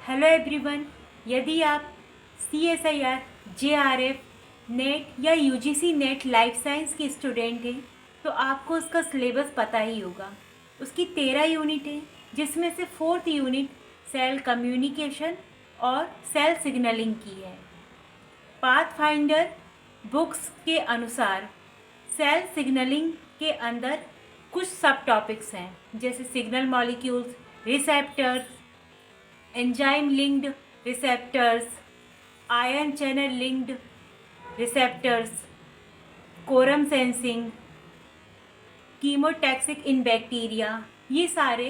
Hello everyone. यदि आप CSIR, JRF, net या UGC नेट लाइफ साइंस के स्टूडेंट हैं तो आपको उसका सिलेबस पता ही होगा। उसकी 13 यूनिट है, जिसमें से 4th यूनिट सेल कम्युनिकेशन और सेल सिग्नलिंग की है। पाथफाइंडर बुक्स के अनुसार सेल सिग्नलिंग के अंदर कुछ सब टॉपिक्स हैं, जैसे signal molecules, receptors, enzyme linked receptors, ion channel linked receptors, quorum sensing, chemotactic in bacteria. ये सारे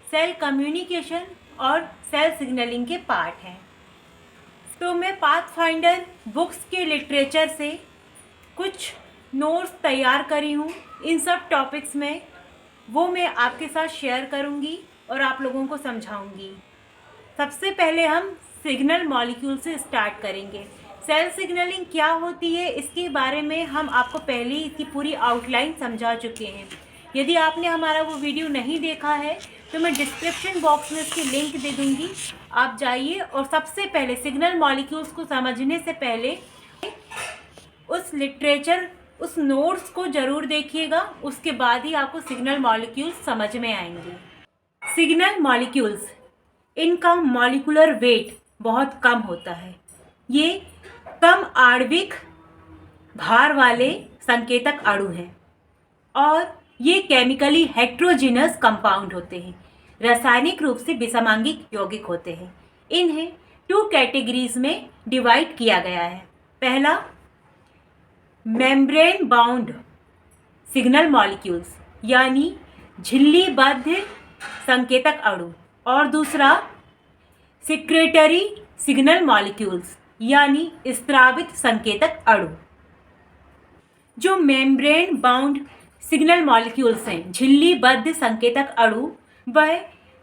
सेल कम्युनिकेशन और सेल सिग्नलिंग के पार्ट हैं। तो मैं पाथफाइंडर बुक्स के लिटरेचर से कुछ नोट्स तैयार करी हूँ इन सब टॉपिक्स में, वो मैं आपके साथ शेयर करूँगी और आप लोगों को समझाऊँगी। सबसे पहले हम सिग्नल मॉलिक्यूल से स्टार्ट करेंगे। सेल सिग्नलिंग क्या होती है, इसके बारे में हम आपको पहले ही इसकी पूरी आउटलाइन समझा चुके हैं। यदि आपने हमारा वो वीडियो नहीं देखा है तो मैं डिस्क्रिप्शन बॉक्स में इसकी लिंक दे दूँगी, आप जाइए और सबसे पहले सिग्नल मॉलिक्यूल्स को समझने से पहले उस लिटरेचर, उस नोट्स को ज़रूर देखिएगा, उसके बाद ही आपको सिग्नल मॉलिक्यूल्स समझ में आएंगे। सिग्नल मॉलिक्यूल्स, इनका मॉलिक्यूलर वेट बहुत कम होता है। ये कम आणविक भार वाले संकेतक अणु हैं और ये केमिकली हेट्रोजिनस कंपाउंड होते हैं, रासायनिक रूप से विषमांगिक यौगिक होते हैं। इन्हें 2 कैटेगरीज में डिवाइड किया गया है। पहला, मेम्ब्रेन बाउंड सिग्नल मॉलिक्यूल्स यानी झिल्लीबद्ध संकेतक अणु, और दूसरा सिक्रेटरी सिग्नल मॉलिक्यूल्स यानी स्रावित संकेतक अणु। जो मेम्ब्रेन बाउंड सिग्नल मॉलिक्यूल्स हैं, झिल्लीबद्ध संकेतक अणु, वह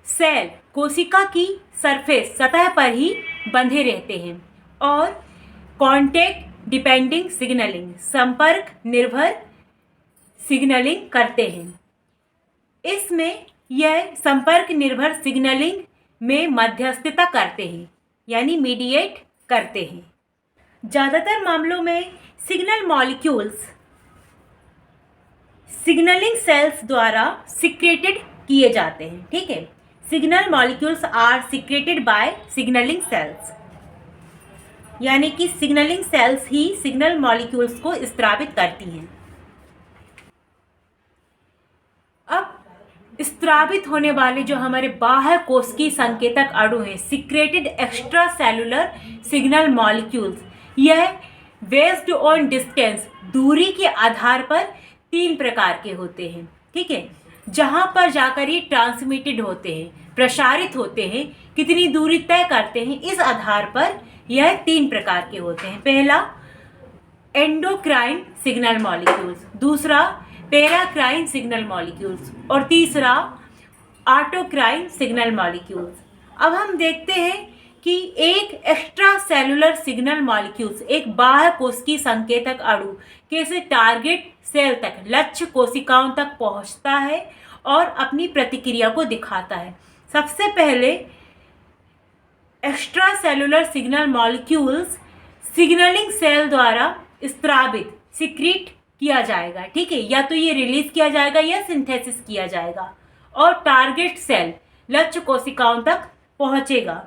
सेल कोशिका की सरफेस सतह पर ही बंधे रहते हैं और कॉन्टैक्ट डिपेंडिंग सिग्नलिंग, संपर्क निर्भर सिग्नलिंग करते हैं। इसमें यह संपर्क निर्भर सिग्नलिंग में मध्यस्थता करते हैं, यानी मीडिएट करते हैं। ज़्यादातर मामलों में सिग्नल मॉलिक्यूल्स सिग्नलिंग सेल्स द्वारा सिक्रेटेड किए जाते हैं। ठीक है, signal molecules are secreted by signalling cells, यानी कि सिग्नलिंग सेल्स ही सिग्नल मॉलिक्यूल्स को स्रावित करती हैं। अब स्रावित होने वाले जो हमारे बाह्य कोशिकीय संकेतक अणु हैं, secreted extra cellular signal molecules, यह बेस्ड ऑन डिस्टेंस, दूरी के आधार पर 3 प्रकार के होते हैं। ठीक है, जहाँ पर जाकर ये ट्रांसमिटेड होते हैं, प्रसारित होते हैं, कितनी दूरी तय करते हैं, इस आधार पर यह 3 प्रकार के होते हैं। पहला, एंडोक्राइन सिग्नल मॉलिक्यूल्स, दूसरा पैराक्राइन सिग्नल मॉलिक्यूल्स और तीसरा ऑटोक्राइन सिग्नल मॉलिक्यूल्स। अब हम देखते हैं कि एक एक्स्ट्रा सेलुलर सिग्नल मॉलिक्यूल्स, एक बाह्य कोशिकीय संकेतक अणु कैसे टारगेट सेल तक, लक्ष्य कोशिकाओं तक पहुंचता है और अपनी प्रतिक्रिया को दिखाता है। सबसे पहले extracellular signal molecules signalling cell द्वारा स्रावित, सिक्रीट किया जाएगा। ठीक है, या तो ये रिलीज किया जाएगा या सिंथेसिस किया जाएगा और टारगेट सेल, लक्ष्य कोशिकाओं तक पहुंचेगा।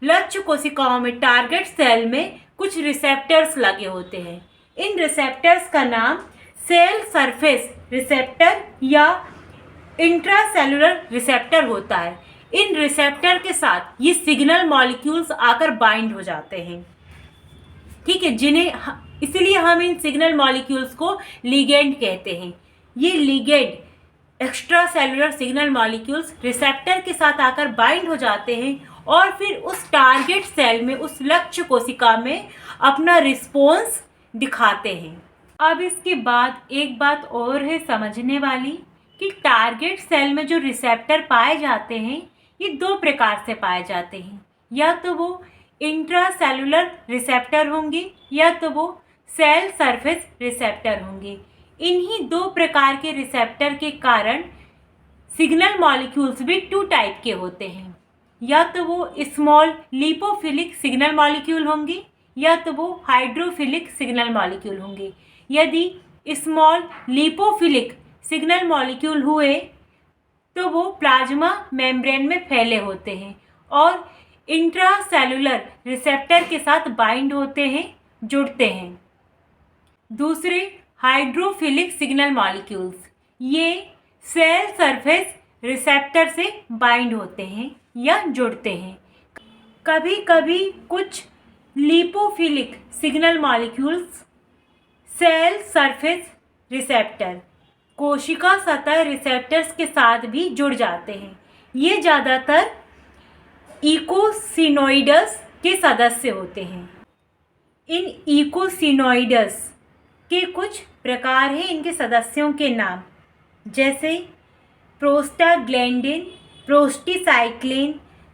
लक्ष्य कोशिकाओं में, टारगेट सेल में कुछ रिसेप्टर्स लगे होते हैं। इन रिसेप्टर्स का नाम सेल सरफेस रिसेप्टर या इंट्रासेलुलर रिसेप्टर होता है। इन रिसेप्टर के साथ ये सिग्नल मॉलिक्यूल्स आकर बाइंड हो जाते हैं। ठीक है, इसलिए हम इन सिग्नल मॉलिक्यूल्स को लिगेंड कहते हैं। ये ligand extra cellular signal molecules receptor के साथ आकर बाइंड हो जाते हैं और फिर उस टारगेट सेल में, उस लक्ष्य कोशिका में अपना रिस्पॉन्स दिखाते हैं। अब इसके बाद एक बात और है समझने वाली कि टारगेट सेल में जो रिसेप्टर पाए जाते हैं, ये 2 प्रकार से पाए जाते हैं। या तो वो इंट्रासेलुलर रिसेप्टर होंगे या तो वो सेल सरफेस रिसेप्टर होंगे। इन्हीं 2 प्रकार के रिसेप्टर के कारण सिग्नल मॉलिक्यूल्स भी 2 टाइप के होते हैं। या तो वो स्मॉल लिपोफिलिक सिग्नल मॉलिक्यूल होंगे या तो वो हाइड्रोफिलिक सिग्नल मॉलिक्यूल होंगे। यदि स्मॉल लिपोफिलिक सिग्नल मॉलिक्यूल हुए तो वो प्लाज्मा मेम्ब्रेन में फैले होते हैं और इंट्रासेलुलर रिसेप्टर के साथ बाइंड होते हैं, जुड़ते हैं। दूसरे हाइड्रोफिलिक सिग्नल मॉलिक्यूल्स, ये सेल सरफेस रिसेप्टर से बाइंड होते हैं या जुड़ते हैं। कभी कभी कुछ lipophilic signal molecules cell surface receptor, कोशिका सतह रिसेप्टर्स के साथ भी जुड़ जाते हैं। ये ज़्यादातर इकोसिनोइड्स के सदस्य होते हैं। इन इकोसिनोइड्स के कुछ प्रकार हैं, इनके सदस्यों के नाम जैसे प्रोस्टाग्लैंडिन, प्रोस्टीसाइक्लिन,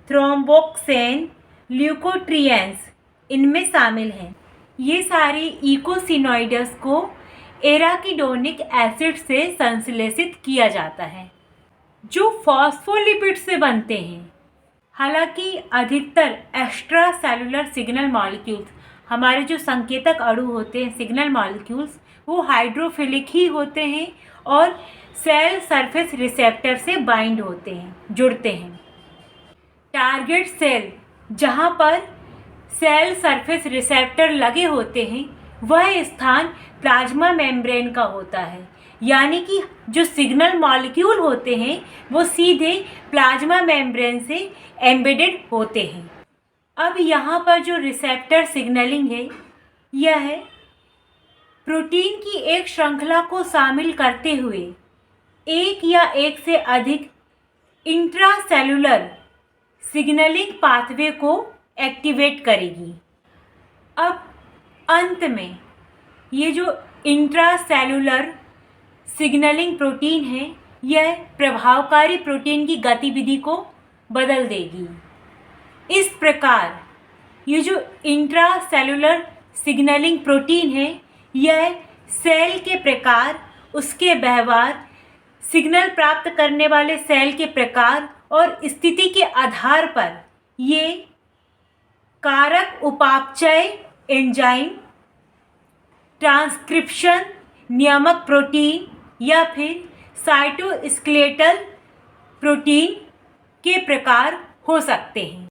थ्रोम्बोक्सेन, ल्यूकोट्रिएंस इनमें शामिल हैं। ये सारे इकोसिनोइड्स को एराकिडोनिक एसिड से संश्लेषित किया जाता है जो फॉस्फोलिपिड से बनते हैं। हालांकि अधिकतर एक्स्ट्रा सेलुलर सिग्नल मॉलिक्यूल्स, हमारे जो संकेतक अणु होते हैं सिग्नल मॉलिक्यूल्स, वो हाइड्रोफिलिक ही होते हैं और सेल सरफेस रिसेप्टर से बाइंड होते हैं, जुड़ते हैं। टारगेट सेल जहाँ पर सेल सरफेस रिसेप्टर लगे होते हैं वह स्थान प्लाज्मा मेम्ब्रेन का होता है, यानी कि जो सिग्नल मॉलिक्यूल होते हैं वो सीधे प्लाज्मा मेम्ब्रेन से एम्बेडेड होते हैं। अब यहाँ पर जो रिसेप्टर सिग्नलिंग है यह है प्रोटीन की एक श्रृंखला को शामिल करते हुए एक या एक से अधिक इंट्रासेलुलर सिग्नलिंग पाथवे को एक्टिवेट करेगी। अब अंत में ये जो इंट्रासेलुलर सिग्नलिंग प्रोटीन है यह प्रभावकारी प्रोटीन की गतिविधि को बदल देगी। इस प्रकार ये जो इंट्रासेलुलर सिग्नलिंग प्रोटीन है यह सेल के प्रकार, उसके व्यवहार, सिग्नल प्राप्त करने वाले सेल के प्रकार और स्थिति के आधार पर ये कारक उपापचय एंजाइम, ट्रांसक्रिप्शन नियामक प्रोटीन या फिर साइटोस्केलेटल प्रोटीन के प्रकार हो सकते हैं।